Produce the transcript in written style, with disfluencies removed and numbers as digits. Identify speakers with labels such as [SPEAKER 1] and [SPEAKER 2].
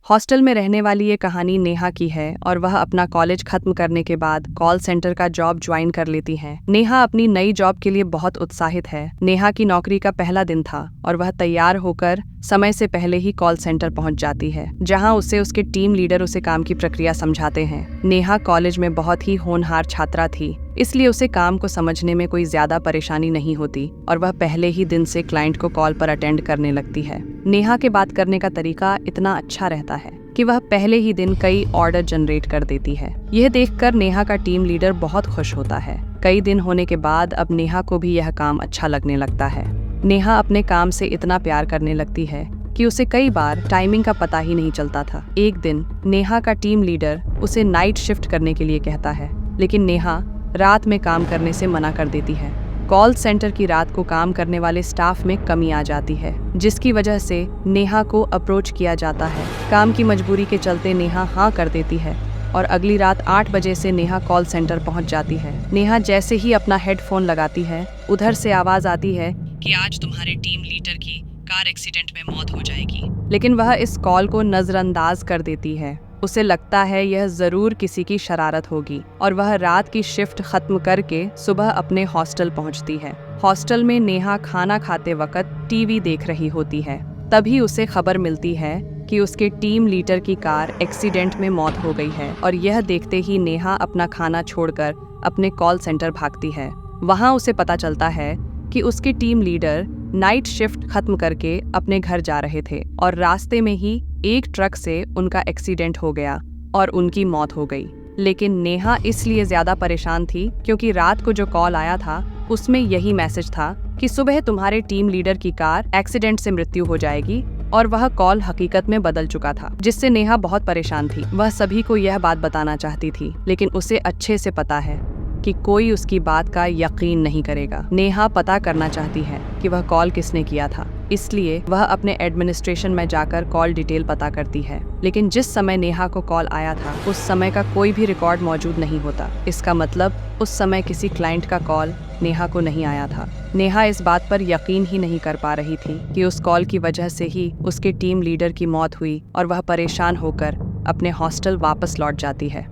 [SPEAKER 1] Hostel में रहने वाली ये कहानी नेहा की है और वह अपना कॉलेज खत्म करने के बाद कॉल सेंटर का जॉब ज्वाइन कर लेती है। नेहा अपनी नई जॉब के लिए बहुत उत्साहित है। नेहा की नौकरी का पहला दिन था और वह तैयार होकर समय से पहले ही कॉल सेंटर पहुंच जाती है, जहां उसे उसके टीम लीडर उसे काम की प्रक्रिया समझाते हैं। नेहा कॉलेज में बहुत ही होनहार छात्रा थी, इसलिए उसे काम को समझने में कोई ज्यादा परेशानी नहीं होती और वह पहले ही दिन से क्लाइंट को कॉल पर अटेंड करने लगती है। नेहा के बात करने का तरीका इतना अच्छा रहता है कि वह पहले ही दिन कई ऑर्डर जनरेट कर देती है। यह देखकर नेहा का टीम लीडर बहुत खुश होता है। कई दिन होने के बाद अब नेहा को भी यह काम अच्छा लगने लगता है। नेहा अपने काम से इतना प्यार करने लगती है कि उसे कई बार टाइमिंग का पता ही नहीं चलता था। एक दिन नेहा का टीम लीडर उसे नाइट शिफ्ट करने के लिए कहता है, लेकिन नेहा रात में काम करने से मना कर देती है। कॉल सेंटर की रात को काम करने वाले स्टाफ में कमी आ जाती है, जिसकी वजह से नेहा को अप्रोच किया जाता है। काम की मजबूरी के चलते नेहा हाँ कर देती है और अगली रात 8 बजे से नेहा कॉल सेंटर पहुंच जाती है। नेहा जैसे ही अपना हेडफोन लगाती है, उधर से आवाज आती है कि आज तुम्हारे टीम लीडर की कार एक्सीडेंट में मौत हो जाएगी। लेकिन वह इस कॉल को नजरअंदाज कर देती है। उसे लगता है यह जरूर किसी की शरारत होगी और वह रात की शिफ्ट खत्म करके सुबह अपने हॉस्टल पहुंचती है। हॉस्टल में नेहा खाना खाते वक्त टीवी देख रही होती है। तभी उसे खबर मिलती है कि उसके टीम लीडर की कार एक्सीडेंट में मौत हो गई है और यह देखते ही नेहा अपना खाना छोड़कर अपने कॉल सेंटर भागती है। वहां उसे पता चलता है कि उसके टीम लीडर नाइट शिफ्ट खत्म करके अपने घर जा रहे थे और रास्ते में ही एक ट्रक से उनका एक्सीडेंट हो गया और उनकी मौत हो गई। लेकिन नेहा इसलिए ज्यादा परेशान थी क्योंकि रात को जो कॉल आया था उसमें यही मैसेज था कि सुबह तुम्हारे टीम लीडर की कार एक्सीडेंट से मृत्यु हो जाएगी और वह कॉल हकीकत में बदल चुका था, जिससे नेहा बहुत परेशान थी। वह सभी को यह बात बताना चाहती थी, लेकिन उसे अच्छे से पता है कि कोई उसकी बात का यकीन नहीं करेगा। नेहा पता करना चाहती है कि वह कॉल किसने किया था, इसलिए वह अपने एडमिनिस्ट्रेशन में जाकर कॉल डिटेल पता करती है। लेकिन जिस समय नेहा को कॉल आया था उस समय का कोई भी रिकॉर्ड मौजूद नहीं होता। इसका मतलब उस समय किसी क्लाइंट का कॉल नेहा को नहीं आया था। नेहा इस बात पर यकीन ही नहीं कर पा रही थी कि उस कॉल की वजह से ही उसके टीम लीडर की मौत हुई और वह परेशान होकर अपने हॉस्टल वापस लौट जाती है।